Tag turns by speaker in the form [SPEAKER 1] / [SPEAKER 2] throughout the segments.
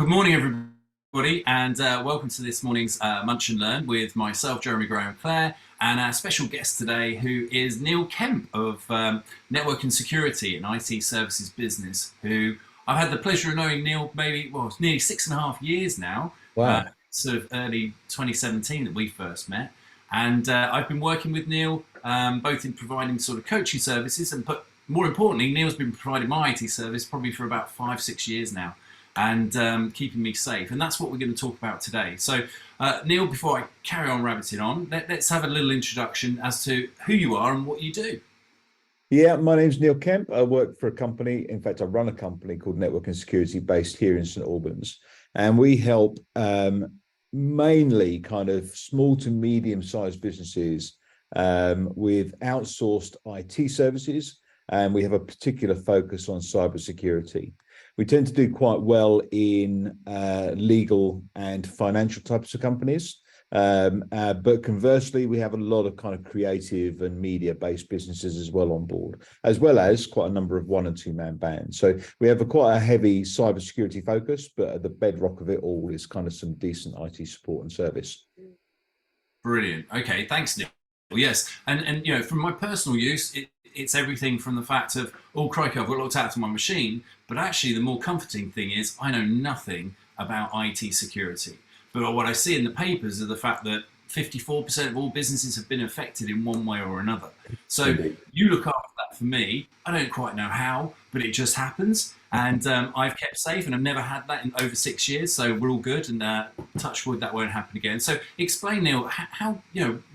[SPEAKER 1] Good morning, everybody, and welcome to this morning's Munch and Learn with myself, Jeremy Graham Clare, and our special guest today, who is Neil Kemp of Network and Security and IT Services Business, who I've had the pleasure of knowing Neil it's nearly 6.5 years now,
[SPEAKER 2] Wow.
[SPEAKER 1] sort of early 2017 that we first met. And I've been working with Neil both in providing sort of coaching services but more importantly, Neil's been providing my IT service probably for about 5-6 years now and keeping me safe. And that's what we're going to talk about today. So, Neil, before I carry on rabbiting on, let's have a little introduction as to who you are and what you do.
[SPEAKER 2] Yeah, my name's Neil Kemp. I work for a company. In fact, I run a company called Network and Security based here in St Albans. And we help mainly kind of small to medium sized businesses with outsourced IT services. And we have a particular focus on cybersecurity. We tend to do quite well in legal and financial types of companies. But conversely, we have a lot of kind of creative and media-based businesses as well on board, as well as quite a number of one and two man bands. So we have quite a heavy cybersecurity focus, but at the bedrock of it all is kind of some decent IT support and service.
[SPEAKER 1] Brilliant. Okay, thanks, Neil. Yes, and you know, from my personal use, it's everything from the fact of, oh crikey, I've got locked out to my machine, but actually the more comforting thing is I know nothing about IT security. But what I see in the papers are the fact that 54% of all businesses have been affected in one way or another. So
[SPEAKER 2] Indeed.
[SPEAKER 1] you look after that for me. I don't quite know how, but it just happens. And I've kept safe and I've never had that in over 6 years. So we're all good, and touch wood, that won't happen again. So explain, Neil, how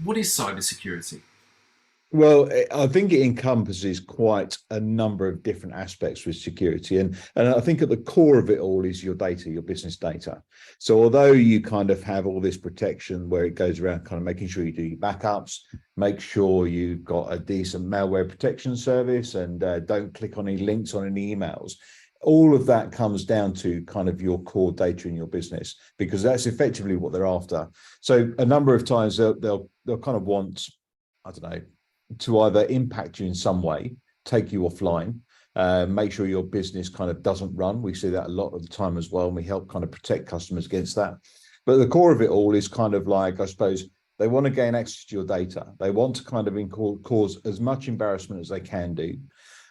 [SPEAKER 1] what is cybersecurity?
[SPEAKER 2] Well, I think it encompasses quite a number of different aspects with security. And I think at the core of it all is your data, your business data. So although you kind of have all this protection where it goes around kind of making sure you do your backups, make sure you've got a decent malware protection service, and don't click on any links on any emails. All of that comes down to kind of your core data in your business, because that's effectively what they're after. So a number of times they'll kind of want, I don't know, to either impact you in some way, take you offline, make sure your business kind of doesn't run. We see that a lot of the time as well, and we help kind of protect customers against that. But the core of it all is kind of like, I suppose, they want to gain access to your data. They want to kind of cause as much embarrassment as they can do.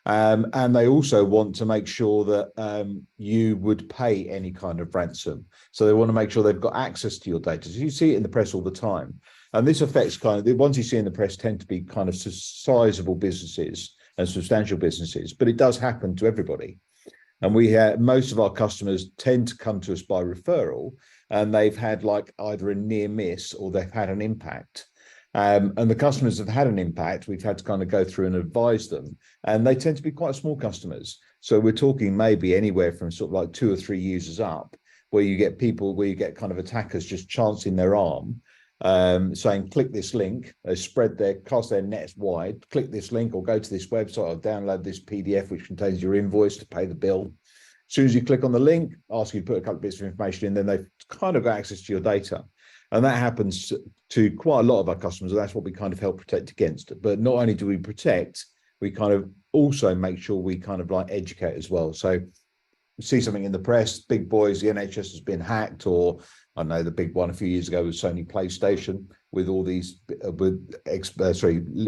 [SPEAKER 2] And they also want to make sure that you would pay any kind of ransom. So they want to make sure they've got access to your data. So you see it in the press all the time. And this affects kind of the ones you see in the press tend to be kind of sizable businesses and substantial businesses, but it does happen to everybody. And we have most of our customers tend to come to us by referral, and they've had like either a near miss or they've had an impact. And the customers have had an impact. We've had to kind of go through and advise them, and they tend to be quite small customers. So we're talking maybe anywhere from sort of like 2 or 3 users up, where you get kind of attackers just chancing their arm, saying, click this link, cast their nets wide, click this link or go to this website or download this PDF, which contains your invoice to pay the bill. As soon as you click on the link, ask you to put a couple of bits of information in, then they've kind of got access to your data. And that happens to quite a lot of our customers, and that's what we kind of help protect against. But not only do we protect, we kind of also make sure we kind of like educate as well. So see something in the press, big boys, the NHS has been hacked, or I know the big one a few years ago was Sony PlayStation, with all these,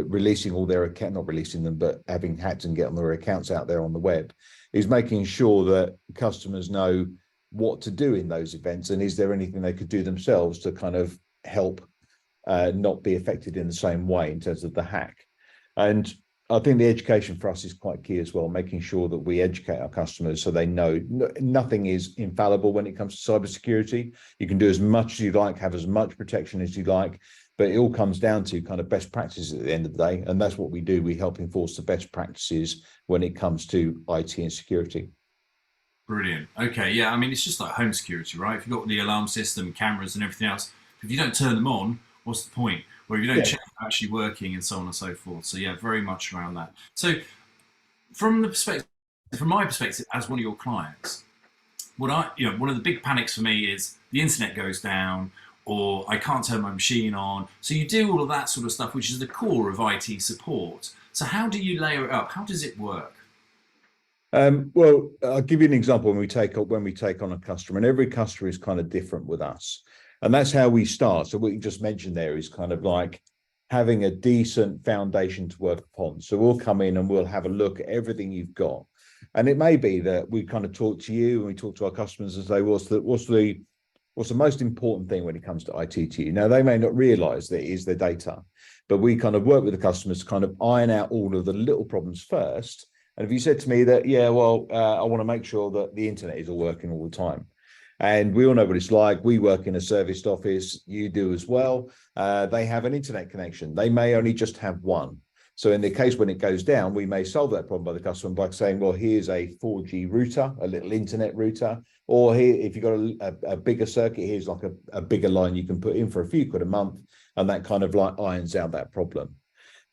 [SPEAKER 2] releasing all their account, not releasing them, but having hacked and getting their accounts out there on the web, is making sure that customers know what to do in those events, and is there anything they could do themselves to kind of help not be affected in the same way in terms of the hack. And I think the education for us is quite key as well, making sure that we educate our customers so they know nothing is infallible when it comes to cybersecurity. You can do as much as you like, have as much protection as you like, but it all comes down to kind of best practices at the end of the day. And that's what we do. We help enforce the best practices when it comes to IT and security.
[SPEAKER 1] Brilliant. Okay, yeah, I mean, it's just like home security, right? If you've got the alarm system, cameras, and everything else, if you don't turn them on, what's the point? Or if you don't
[SPEAKER 2] Yeah.
[SPEAKER 1] check they're actually working, and so on and so forth. So yeah, very much around that. So from the perspective, from my perspective, as one of your clients, one of the big panics for me is the internet goes down, or I can't turn my machine on. So you do all of that sort of stuff, which is the core of IT support. So how do you layer it up? How does it work?
[SPEAKER 2] Well, I'll give you an example when we take on a customer, and every customer is kind of different with us, and that's how we start. So what you just mentioned there is kind of like having a decent foundation to work upon. So we'll come in and we'll have a look at everything you've got, and it may be that we kind of talk to you and we talk to our customers and say, what's the most important thing when it comes to IT to you? Now, they may not realize that it is their data, but we kind of work with the customers to kind of iron out all of the little problems first. And if you said to me that, yeah, well, I want to make sure that the internet is all working all the time. And we all know what it's like. We work in a serviced office. You do as well. They have an internet connection. They may only just have one. So in the case when it goes down, we may solve that problem by the customer by saying, well, here's a 4G router, a little internet router, or here, if you've got a bigger circuit, here's like a bigger line you can put in for a few quid a month. And that kind of like irons out that problem.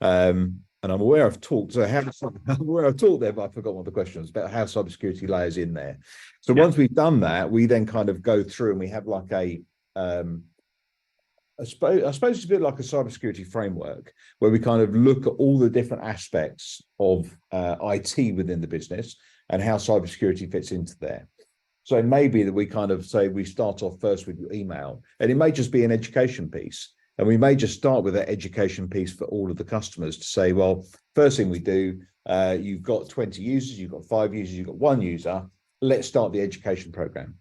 [SPEAKER 2] And I'm aware I've talked, I'm aware I've talked there, but I forgot what the question was about how cybersecurity layers in there. So once we've done that, we then kind of go through and we have like I suppose it's a bit like a cybersecurity framework where we kind of look at all the different aspects of IT within the business and how cybersecurity fits into there. So it may be that we kind of say we start off first with email, and it may just be an education piece. And we may just start with that education piece for all of the customers to say, well, first thing we do, you've got 20 users, you've got 5 users, you've got 1 user. Let's start the education program.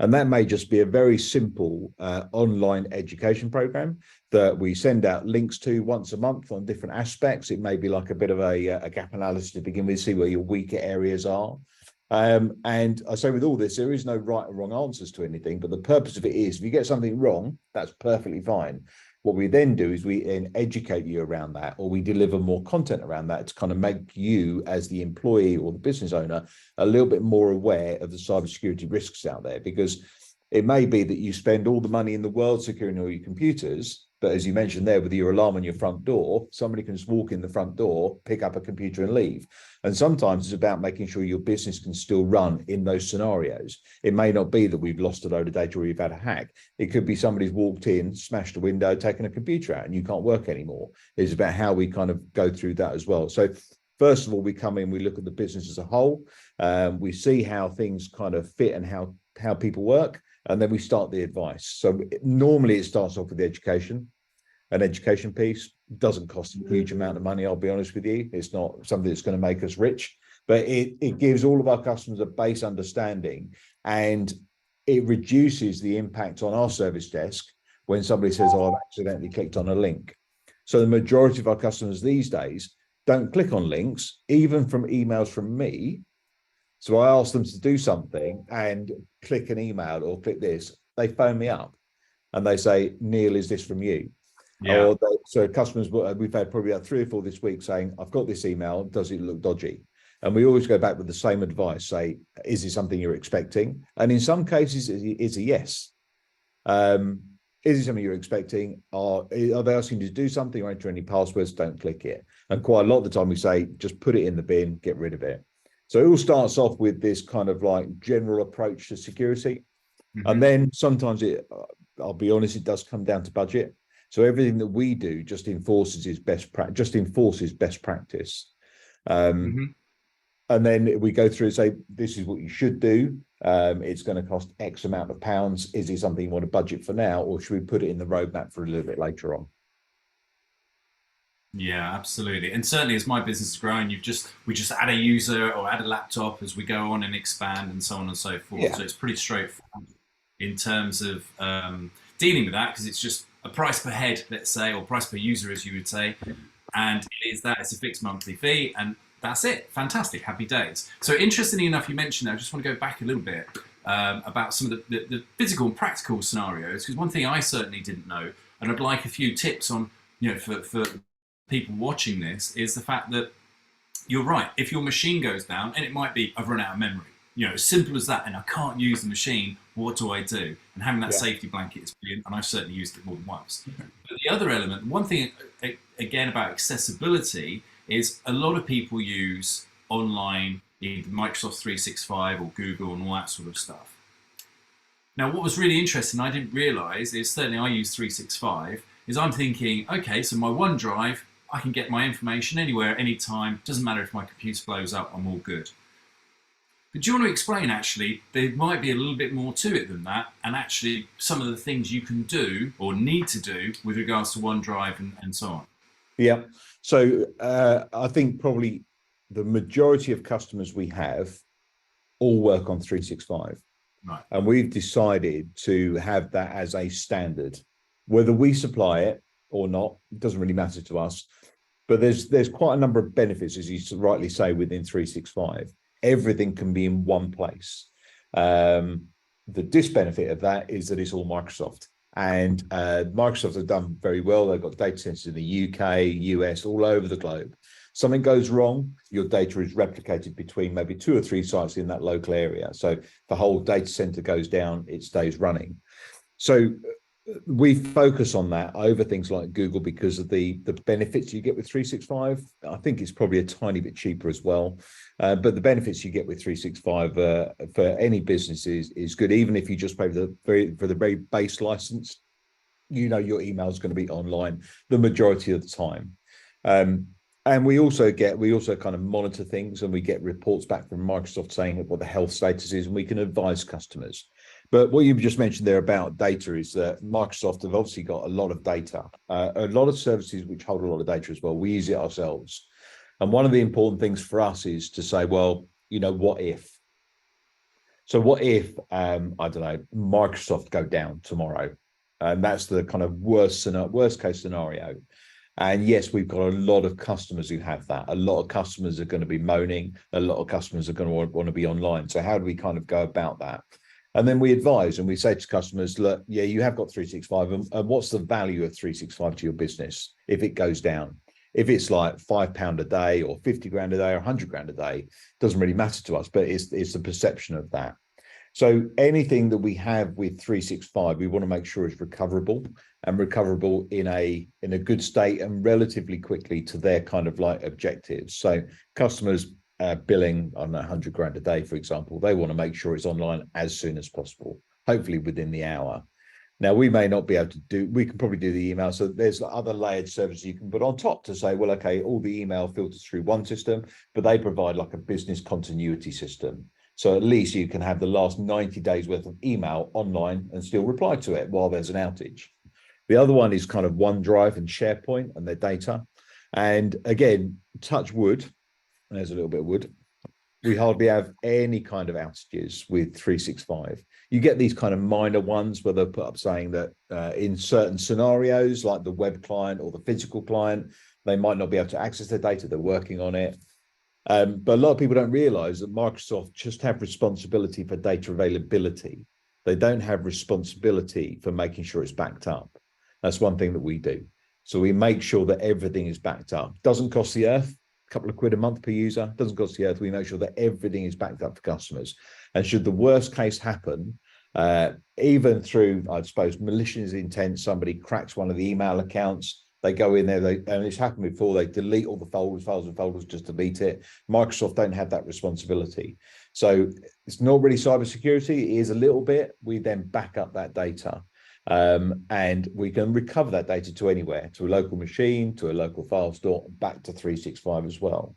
[SPEAKER 2] And that may just be a very simple online education program that we send out links to once a month on different aspects. It may be like a bit of a gap analysis to begin with, see where your weaker areas are. And I say with all this, there is no right or wrong answers to anything, but the purpose of it is if you get something wrong, that's perfectly fine. What we then do is we then educate you around that, or we deliver more content around that to kind of make you as the employee or the business owner a little bit more aware of the cybersecurity risks out there, because it may be that you spend all the money in the world securing all your computers, but as you mentioned there with your alarm on your front door, somebody can just walk in the front door, pick up a computer and leave. And sometimes it's about making sure your business can still run in those scenarios. It may not be that we've lost a load of data or you've had a hack. It could be somebody's walked in, smashed a window, taken a computer out and you can't work anymore. It's about how we kind of go through that as well. So first of all, we come in, we look at the business as a whole. We see how things kind of fit and how people work. And then we start the advice. So normally it starts off with the education. An education piece doesn't cost a huge amount of money, I'll be honest with you. It's not something that's going to make us rich, but it gives all of our customers a base understanding, and it reduces the impact on our service desk when somebody says, oh, I've accidentally clicked on a link. So the majority of our customers these days don't click on links, even from emails from me. So I ask them to do something and click an email or click this. They phone me up and they say, Neil, is this from you? Yeah. So customers, we've had probably about 3 or 4 this week saying, I've got this email, does it look dodgy? And we always go back with the same advice, say, is it something you're expecting? And in some cases, it's a yes. Is it something you're expecting? Are they asking you to do something or enter any passwords? Don't click it. And quite a lot of the time we say, just put it in the bin, get rid of it. So it all starts off with this kind of like general approach to security. Mm-hmm. And then sometimes I'll be honest, it does come down to budget. So everything that we do just enforces best practice. And then we go through and say, this is what you should do. It's going to cost X amount of pounds. Is it something you want to budget for now, or should we put it in the roadmap for a little bit later on?
[SPEAKER 1] Yeah, absolutely. And certainly as my business is growing, we just add a user or add a laptop as we go on and expand and so on and so forth. Yeah. So it's pretty straightforward in terms of dealing with that, because it's just a price per head, let's say, or price per user, as you would say. And it's a fixed monthly fee, and that's it. Fantastic. Happy days. So interestingly enough, you mentioned that. I just want to go back a little bit about some of the physical and practical scenarios, because one thing I certainly didn't know, and I'd like a few tips on, for people watching this, is the fact that you're right. If your machine goes down, and it might be, I've run out of memory, as simple as that, and I can't use the machine, what do I do? And having that safety blanket is brilliant, and I've certainly used it more than once. But the other element, one thing, again, about accessibility is a lot of people use online, either Microsoft 365 or Google and all that sort of stuff. Now, what was really interesting, I didn't realize, is certainly I use 365, is I'm thinking, okay, so my OneDrive, I can get my information anywhere, anytime, doesn't matter if my computer blows up, I'm all good. But do you want to explain, actually, there might be a little bit more to it than that, and actually some of the things you can do or need to do with regards to OneDrive and so on?
[SPEAKER 2] Yeah. So I think probably the majority of customers we have all work on 365.
[SPEAKER 1] Right.
[SPEAKER 2] And we've decided to have that as a standard. Whether we supply it or not, it doesn't really matter to us. But there's quite a number of benefits, as you rightly say, within 365. Everything can be in one place. The disbenefit of that is that it's all Microsoft. And Microsoft have done very well. They've got data centers in the UK, US, all over the globe. Something goes wrong, your data is replicated between maybe 2 or 3 sites in that local area. So if the whole data center goes down, it stays running. So we focus on that over things like Google because of the benefits you get with 365. I think it's probably a tiny bit cheaper as well. But the benefits you get with 365 for any business is good, even if you just pay for the very base license. You know your email is going to be online the majority of the time. And we also kind of monitor things, and we get reports back from Microsoft saying what the health status is, and we can advise customers. But what you've just mentioned there about data is that Microsoft have obviously got a lot of data, a lot of services which hold a lot of data as well. We use it ourselves. And one of the important things for us is to say, well, you know, what if? So what if, I don't know, Microsoft go down tomorrow? And that's the kind of worst case scenario. And yes, we've got a lot of customers who have that. A lot of customers are going to be moaning. A lot of customers are going to want to be online. So how do we kind of go about that? And then we advise and we say to customers, look, yeah, you have got 365. And what's the value of 365 to your business if it goes down? If it's like £5 a day or 50 grand a day or 100 grand a day, doesn't really matter to us, but it's the perception of that. So anything that we have with 365, we want to make sure is recoverable in a good state and relatively quickly to their kind of like objectives. So customers billing on 100 grand a day, for example, they want to make sure it's online as soon as possible, hopefully within the hour. Now, we may not be able to we can probably do the email. So there's other layered services you can put on top to say, well, okay, all the email filters through one system, but they provide like a business continuity system. So at least you can have the last 90 days worth of email online and still reply to it while there's an outage. The other one is kind of OneDrive and SharePoint and their data. And again, touch wood, and there's a little bit of wood, we hardly have any kind of outages with 365. You get these kind of minor ones where they'll put up saying that in certain scenarios, like the web client or the physical client, they might not be able to access their data. They're working on it. But a lot of people don't realize that Microsoft just have responsibility for data availability. They don't have responsibility for making sure it's backed up. That's one thing that we do. So we make sure that everything is backed up. Doesn't cost the earth, a couple of quid a month per user, doesn't cost the earth. We make sure that everything is backed up for customers. And should the worst case happen, even through, I suppose, malicious intent, somebody cracks one of the email accounts, they go in there, and it's happened before, they delete all the files and folders, just delete it. Microsoft don't have that responsibility. So it's not really cybersecurity, it is a little bit. We then back up that data. And we can recover that data to anywhere, to a local machine, to a local file store, back to 365 as well.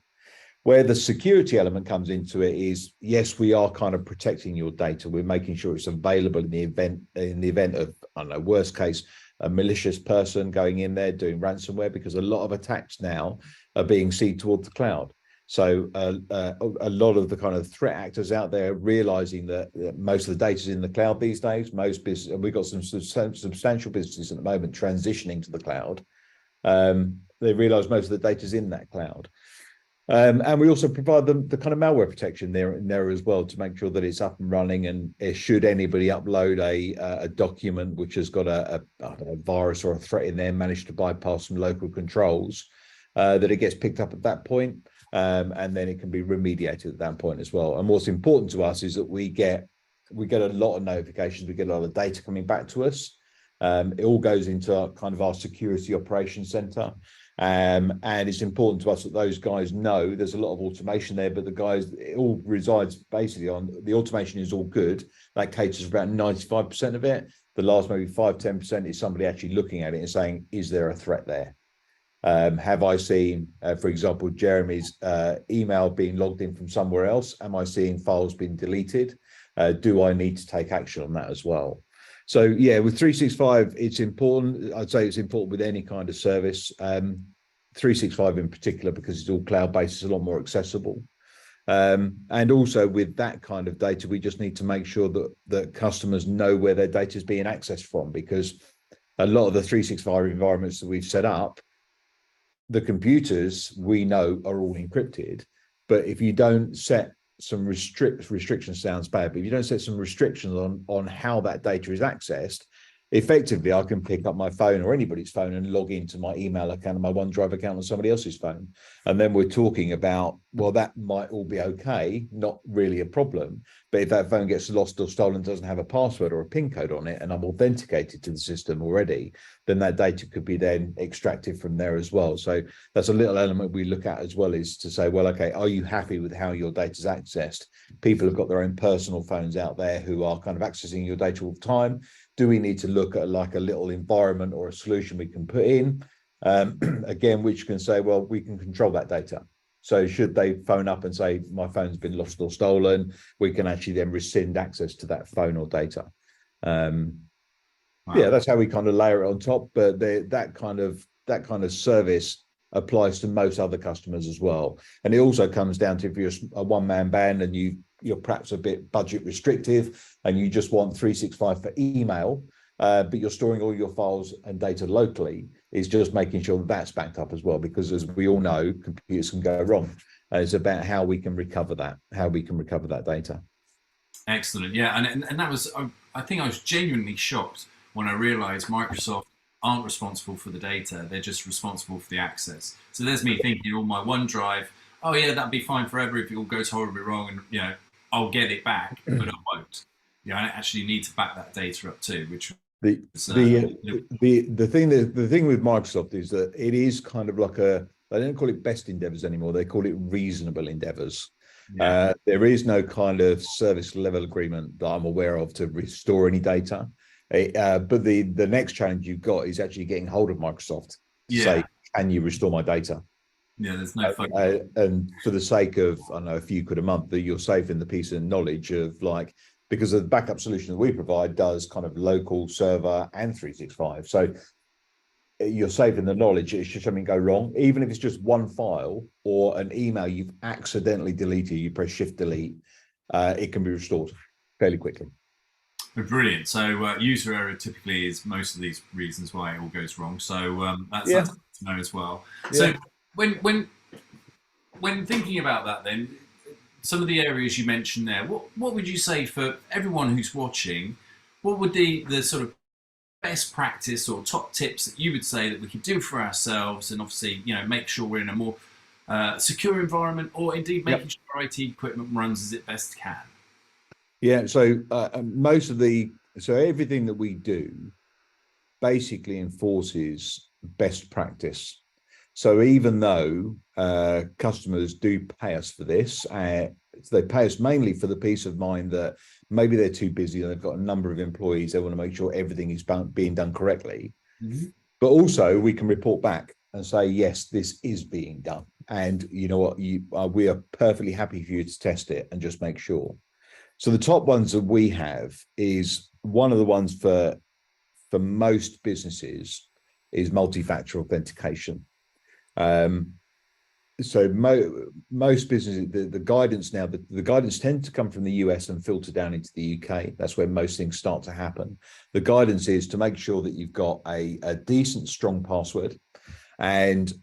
[SPEAKER 2] Where the security element comes into it is, yes, we are kind of protecting your data. We're making sure it's available in the event of, I don't know, worst case, a malicious person going in there doing ransomware, because a lot of attacks now are being seen towards the cloud. So a lot of the kind of threat actors out there realizing that most of the data is in the cloud these days. Most business, and we've got some substantial businesses at the moment transitioning to the cloud. They realize most of the data is in that cloud. And we also provide them the kind of malware protection there as well to make sure that it's up and running. And should anybody upload a document which has got a virus or a threat in there, manage to bypass some local controls, that it gets picked up at that point. And then it can be remediated at that point as well. And what's important to us is that we get a lot of notifications, we get a lot of data coming back to us. It all goes into kind of our security operations center. And it's important to us that those guys know there's a lot of automation there, but the guys, it all resides basically on the automation is all good. That caters for about 95% of it. The last maybe 5-10% is somebody actually looking at it and saying, is there a threat there? Have I seen, for example, Jeremy's email being logged in from somewhere else? Am I seeing files being deleted? Do I need to take action on that as well? So yeah, with 365, it's important. I'd say it's important with any kind of service. 365 in particular, because it's all cloud-based, it's a lot more accessible. And also with that kind of data, we just need to make sure that customers know where their data is being accessed from, because a lot of the 365 environments that we've set up, the computers we know are all encrypted. But if you don't set some restrictions, sounds bad, but if you don't set some restrictions on how that data is accessed, effectively I can pick up my phone or anybody's phone and log into my email account and my OneDrive account on somebody else's phone. And then we're talking about, well, that might all be okay, not really a problem. But if that phone gets lost or stolen, doesn't have a password or a PIN code on it, and I'm authenticated to the system already, then that data could be then extracted from there as well. So that's a little element we look at as well, is to say, well, okay, are you happy with how your data is accessed? People have got their own personal phones out there who are kind of accessing your data all the time. Do we need to look at like a little environment or a solution we can put in, again, which can say, well, we can control that data. So should they phone up and say, my phone's been lost or stolen, we can actually then rescind access to that phone or data.
[SPEAKER 1] Wow.
[SPEAKER 2] Yeah, that's how we kind of layer it on top. But that kind of service applies to most other customers as well. And it also comes down to, if you're a one-man band and you're perhaps a bit budget restrictive and you just want 365 for email, but you're storing all your files and data locally, is just making sure that that's backed up as well, because as we all know, computers can go wrong. It's about how we can recover that data.
[SPEAKER 1] Excellent. Yeah, and that was, I think I was genuinely shocked when I realized Microsoft aren't responsible for the data, they're just responsible for the access. So there's me thinking on my OneDrive, oh yeah, that'd be fine forever if it all goes horribly wrong, and you know, I'll get it back, but I won't. You know, I actually need to back that data up too, which
[SPEAKER 2] the thing with Microsoft is that it is kind of like they don't call it best endeavors anymore, they call it reasonable endeavors.
[SPEAKER 1] yeah.
[SPEAKER 2] There is no kind of service level agreement that I'm aware of to restore any data. But the next challenge you've got is actually getting hold of Microsoft to say, can you restore my data?
[SPEAKER 1] Yeah, there's no fun.
[SPEAKER 2] And for the sake of, I don't know, a few quid a month, that you're safe in the peace and knowledge of, like, because the backup solution that we provide does kind of local, server and 365. So you're safe in the knowledge, it's just something go wrong, even if it's just one file or an email you've accidentally deleted, you press shift delete, it can be restored fairly quickly.
[SPEAKER 1] Brilliant. So user error typically is most of these reasons why it all goes wrong. So that's
[SPEAKER 2] Yeah.
[SPEAKER 1] good to know as well.
[SPEAKER 2] Yeah.
[SPEAKER 1] So when thinking about that, then some of the areas you mentioned there, what would you say for everyone who's watching? What would the sort of best practice or top tips that you would say that we could do for ourselves, and obviously, you know, make sure we're in a more secure environment, or indeed making sure our IT equipment runs as it best can?
[SPEAKER 2] Yeah, so everything that we do basically enforces best practice. So even though customers do pay us for this, they pay us mainly for the peace of mind that maybe they're too busy and they've got a number of employees, they want to make sure everything is being done correctly. Mm-hmm. But also we can report back and say, yes, this is being done. And you know what, we are perfectly happy for you to test it and just make sure. So the top ones that we have is, one of the ones for most businesses is multi-factor authentication. So most businesses, the guidance now, the guidance tends to come from the US and filter down into the UK. That's where most things start to happen. The guidance is to make sure that you've got a decent, strong password. And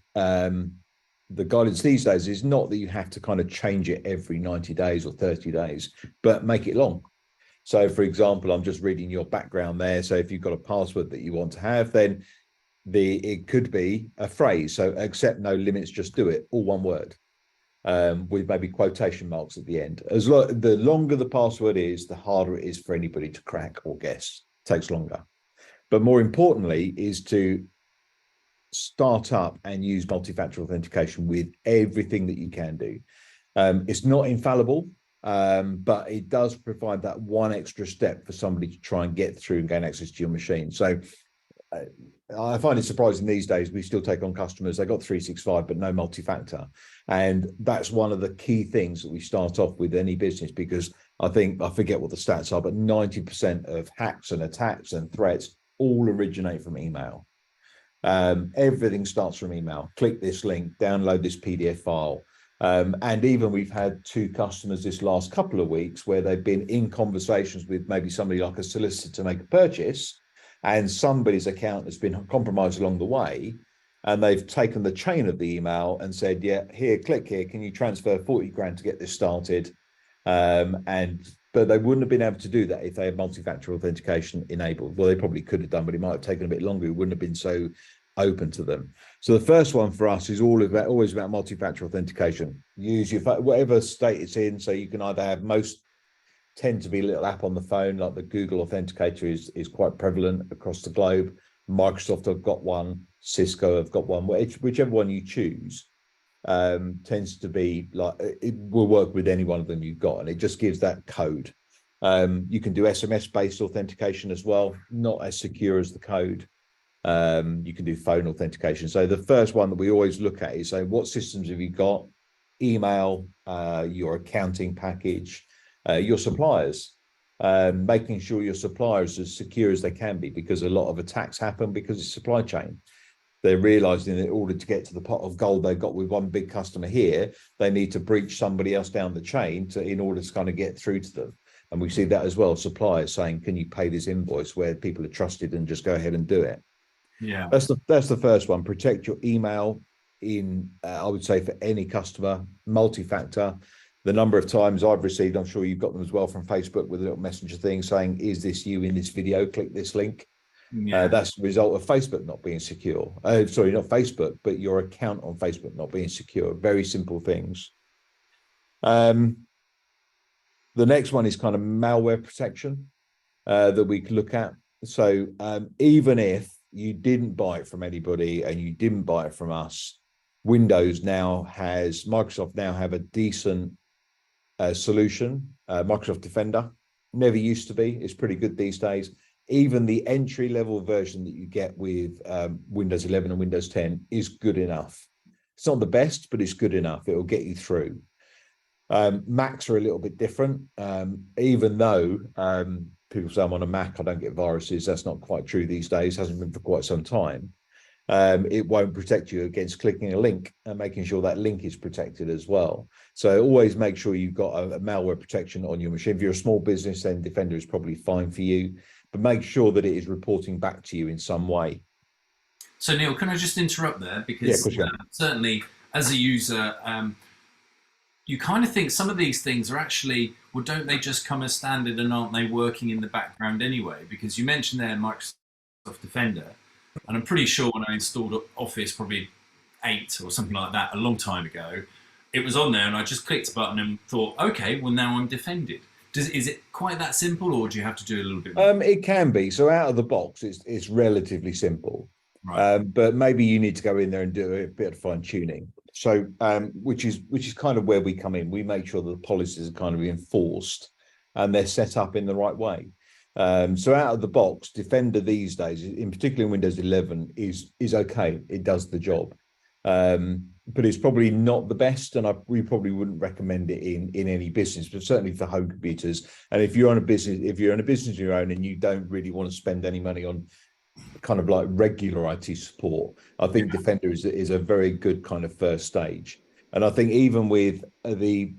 [SPEAKER 2] the guidance these days is not that you have to kind of change it every 90 days or 30 days, but make it long. So for example, I'm just reading your background there. So if you've got a password that you want to have, then it could be a phrase. So accept no limits, just do it, all one word, with maybe quotation marks at the end. The longer the password is, the harder it is for anybody to crack or guess. It takes longer. But more importantly is to start up and use multi-factor authentication with everything that you can do. It's not infallible, but it does provide that one extra step for somebody to try and get through and gain access to your machine. So I find it surprising these days we still take on customers. They got 365, but no multi-factor. And that's one of the key things that we start off with any business, because I forget what the stats are, but 90% of hacks and attacks and threats all originate from email. Everything starts from email. Click this link, download this PDF file. And even we've had 2 customers this last couple of weeks where they've been in conversations with maybe somebody like a solicitor to make a purchase, and somebody's account has been compromised along the way, and they've taken the chain of the email and said, yeah, here, click here, can you transfer 40 grand to get this started? But they wouldn't have been able to do that if they had multi-factor authentication enabled. Well, they probably could have done, but it might have taken a bit longer. It wouldn't have been so open to them. So the first one for us is always about multi-factor authentication. Use your whatever state it's in. So you can either have, most tend to be a little app on the phone, like the Google Authenticator is quite prevalent across the globe. Microsoft have got one, Cisco have got one, whichever one you choose. Tends to be like, it will work with any one of them you've got, and it just gives that code. You can do SMS based authentication as well, not as secure as the code. You can do phone authentication. So the first one that we always look at is saying, what systems have you got? Email, your accounting package, your suppliers, making sure your suppliers are as secure as they can be, because a lot of attacks happen because it's supply chain. They're realizing that in order to get to the pot of gold they've got with one big customer here, they need to breach somebody else down the chain in order to kind of get through to them. And we see that as well, suppliers saying, can you pay this invoice, where people are trusted and just go ahead and do it.
[SPEAKER 1] Yeah,
[SPEAKER 2] that's the first one. Protect your email in, I would say, for any customer, multi-factor. The number of times I've received, I'm sure you've got them as well, from Facebook with a little messenger thing saying, is this you in this video? Click this link.
[SPEAKER 1] yeah.
[SPEAKER 2] That's the result of Facebook not being secure. Sorry, not Facebook, but your account on Facebook not being secure. Very simple things. The next one is kind of malware protection that we can look at. So even if you didn't buy it from anybody and you didn't buy it from us, Microsoft now have a decent solution, Microsoft Defender. Never used to be. It's pretty good these days. Even the entry level version that you get with Windows 11 and Windows 10 is good enough. It's not the best, but it's good enough. It will get you through. Macs are a little bit different. Even though people say I'm on a Mac, I don't get viruses. That's not quite true these days. Hasn't been for quite some time. It won't protect you against clicking a link and making sure that link is protected as well. So always make sure you've got a malware protection on your machine. If you're a small business, then Defender is probably fine for you, but make sure that it is reporting back to you in some way.
[SPEAKER 1] So Neil, can I just interrupt there? Because certainly as a user, you kind of think some of these things are actually, well, don't they just come as standard, and aren't they working in the background anyway? Because you mentioned there Microsoft Defender, and I'm pretty sure when I installed Office probably 8 or something like that a long time ago, it was on there and I just clicked a button and thought, okay, well now I'm defended. Is it quite that simple, or do you have to do a little bit more?
[SPEAKER 2] It can be. So out of the box, it's relatively simple.
[SPEAKER 1] Right.
[SPEAKER 2] But maybe you need to go in there and do a bit of fine tuning. So which is kind of where we come in. We make sure that the policies are kind of enforced and they're set up in the right way. So out of the box, Defender these days, in particular in Windows 11, is okay. It does the job. But it's probably not the best, and we probably wouldn't recommend it in any business, but certainly for home computers. And if you're in a business of your own and you don't really want to spend any money on kind of like regular IT support, I think Defender is a very good kind of first stage. And I think even with the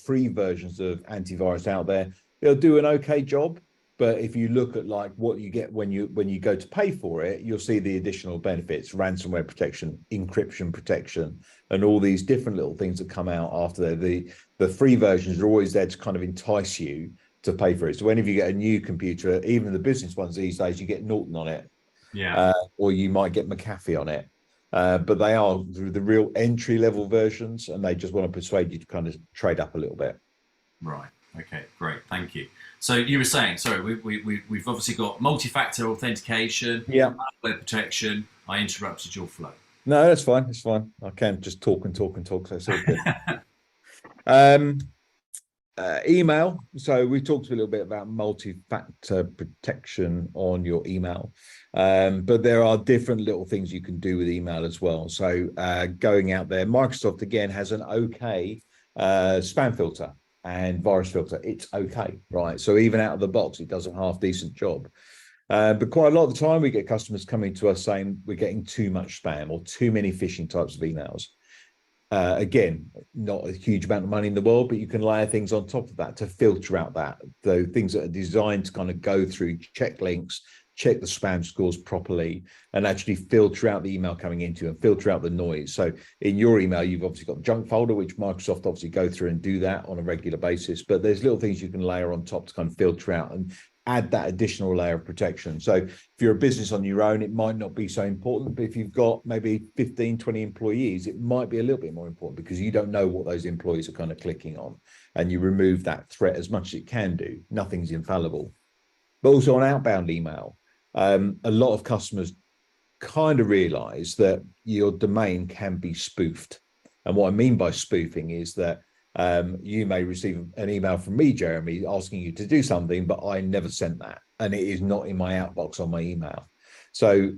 [SPEAKER 2] free versions of antivirus out there, they'll do an okay job. But if you look at like what you get when you go to pay for it, you'll see the additional benefits: ransomware protection, encryption protection, and all these different little things that come out after the free versions are always there to kind of entice you to pay for it. So whenever you get a new computer, even the business ones these days, you get Norton on it, or you might get McAfee on it. But they are the real entry level versions, and they just want to persuade you to kind of trade up a little bit.
[SPEAKER 1] Right. Okay, great, thank you. So you were saying, sorry, we've obviously got multi-factor authentication, malware protection. I interrupted your flow.
[SPEAKER 2] No, that's fine. It's fine. I can just talk and talk and talk. So it's all good. email. So we talked a little bit about multi-factor protection on your email, but there are different little things you can do with email as well. So going out there, Microsoft again has an okay spam filter and virus filter. It's okay, right? So even out of the box, it does a half decent job. But quite a lot of the time we get customers coming to us saying we're getting too much spam or too many phishing types of emails. Again, not a huge amount of money in the world, but you can layer things on top of that to filter out that. The things that are designed to kind of go through, check links, check the spam scores properly, and actually filter out the email coming into you and filter out the noise. So in your email, you've obviously got the junk folder, which Microsoft obviously go through and do that on a regular basis. But there's little things you can layer on top to kind of filter out and add that additional layer of protection. So if you're a business on your own, it might not be so important, but if you've got maybe 15, 20 employees, it might be a little bit more important because you don't know what those employees are kind of clicking on, and you remove that threat as much as it can do. Nothing's infallible. But also on outbound email, a lot of customers kind of realize that your domain can be spoofed. And what I mean by spoofing is that you may receive an email from me, Jeremy, asking you to do something, but I never sent that, and it is not in my outbox on my email. So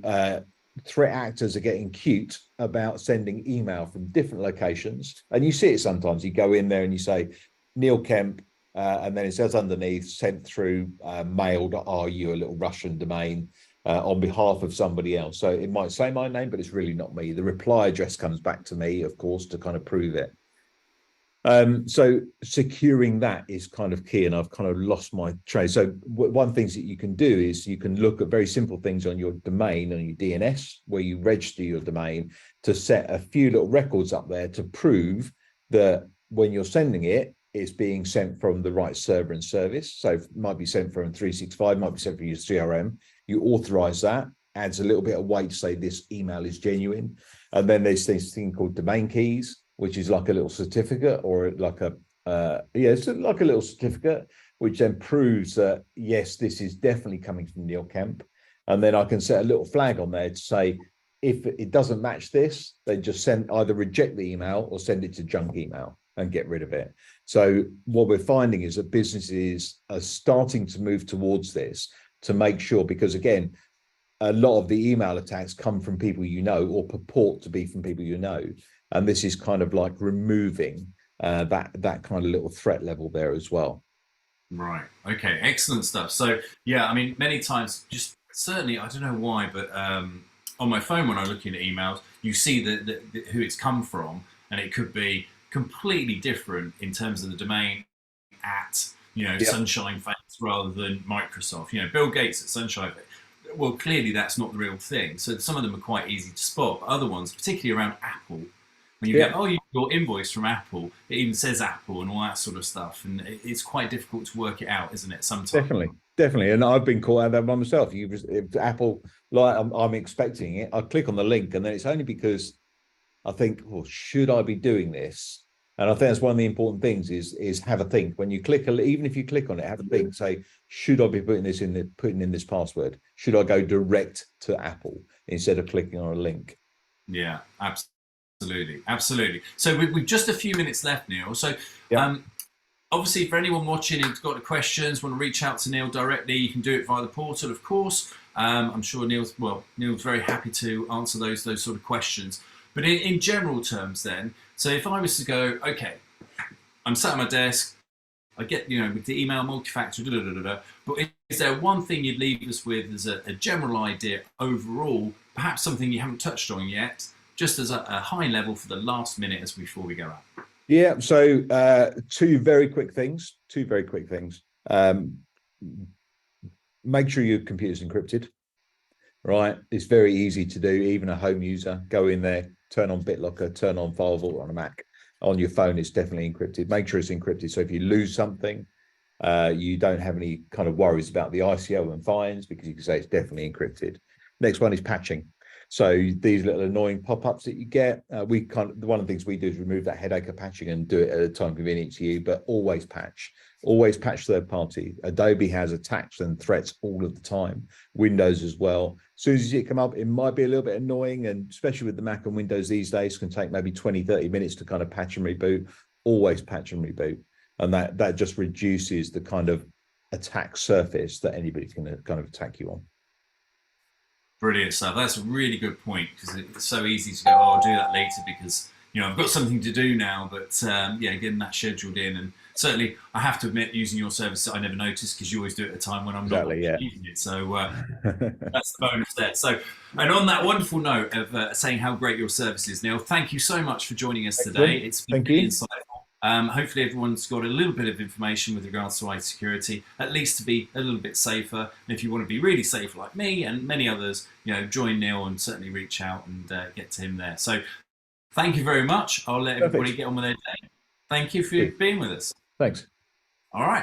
[SPEAKER 2] threat actors are getting cute about sending email from different locations, and you see it sometimes. You go in there and you say Neil Kemp, and then it says underneath sent through mail.ru, a little Russian domain, on behalf of somebody else. So it might say my name, but it's really not me. The reply address comes back to me, of course, to kind of prove it. So securing that is kind of key, and I've kind of lost my train. So one things that you can do is you can look at very simple things on your domain and your DNS, where you register your domain, to set a few little records up there to prove that when you're sending it, it's being sent from the right server and service. So it might be sent from 365, might be sent from your CRM. You authorize that, adds a little bit of weight to say this email is genuine. And then there's this thing called domain keys, which is like a little certificate, or like it's like a little certificate, which then proves that, yes, this is definitely coming from Neil Kemp. And then I can set a little flag on there to say, if it doesn't match this, then just either reject the email or send it to junk email and get rid of it. So what we're finding is that businesses are starting to move towards this to make sure, because again, a lot of the email attacks come from people you know, or purport to be from people you know. And this is kind of like removing that kind of little threat level there as well.
[SPEAKER 1] Right. Okay. Excellent stuff. So yeah, I mean, many times, just certainly, I don't know why, but on my phone when I'm looking at emails, you see the who it's come from, and it could be completely different in terms of the domain at Sunshine Face rather than Microsoft. Bill Gates at Sunshine Face. Well, clearly that's not the real thing. So some of them are quite easy to spot. But other ones, particularly around Apple, when you get, your invoice from Apple, it even says Apple and all that sort of stuff. And it's quite difficult to work it out, isn't it, sometimes?
[SPEAKER 2] Definitely. And I've been caught out of that by myself. Apple, like I'm expecting it, I click on the link, and then it's only because I think, well, should I be doing this? And I think that's one of the important things is have a think. When you click, even if you click on it, have a think, say, should I be putting in this password? Should I go direct to Apple instead of clicking on a link?
[SPEAKER 1] Yeah, absolutely. So we've just a few minutes left, Neil. So obviously, for anyone watching who's got any questions, want to reach out to Neil directly, you can do it via the portal, of course. I'm sure Neil's very happy to answer those sort of questions. But in general terms then, so if I was to go, okay, I'm sat at my desk, I get, with the email multi-factor, but is there one thing you'd leave us with as a general idea overall, perhaps something you haven't touched on yet, just as a high level for the last minute before we go out?
[SPEAKER 2] Yeah, so two very quick things. Make sure your computer's encrypted, right? It's very easy to do, even a home user. Go in there, turn on BitLocker, turn on File Vault on a Mac. On your phone, it's definitely encrypted. Make sure it's encrypted. So if you lose something, you don't have any kind of worries about the ICO and fines, because you can say it's definitely encrypted. Next one is patching. So these little annoying pop-ups that you get, one of the things we do is remove that headache of patching and do it at a time convenient to you, but always patch third party. Adobe has attacks and threats all of the time. Windows as well. As soon as you come up, it might be a little bit annoying, and especially with the Mac and Windows these days, can take maybe 20, 30 minutes to kind of patch and reboot. Always patch and reboot. and that just reduces the kind of attack surface that anybody's going to kind of attack you on.
[SPEAKER 1] Brilliant stuff. That's a really good point, because it's so easy to go, oh, I'll do that later because, you know, I've got something to do now. But yeah, getting that scheduled in, and certainly I have to admit, using your service, I never noticed, because you always do it at a time when I'm not using it. So that's the bonus there. So, and on that wonderful note of saying how great your service is, Neil, thank you so much for joining us today. It's been really insightful. Hopefully everyone's got a little bit of information with regards to IT security, at least to be a little bit safer. And if you want to be really safe like me and many others, you know, join Neil and certainly reach out and get to him there. So thank you very much. I'll let everybody get on with their day. Thank you for being with us.
[SPEAKER 2] Thanks.
[SPEAKER 1] All right.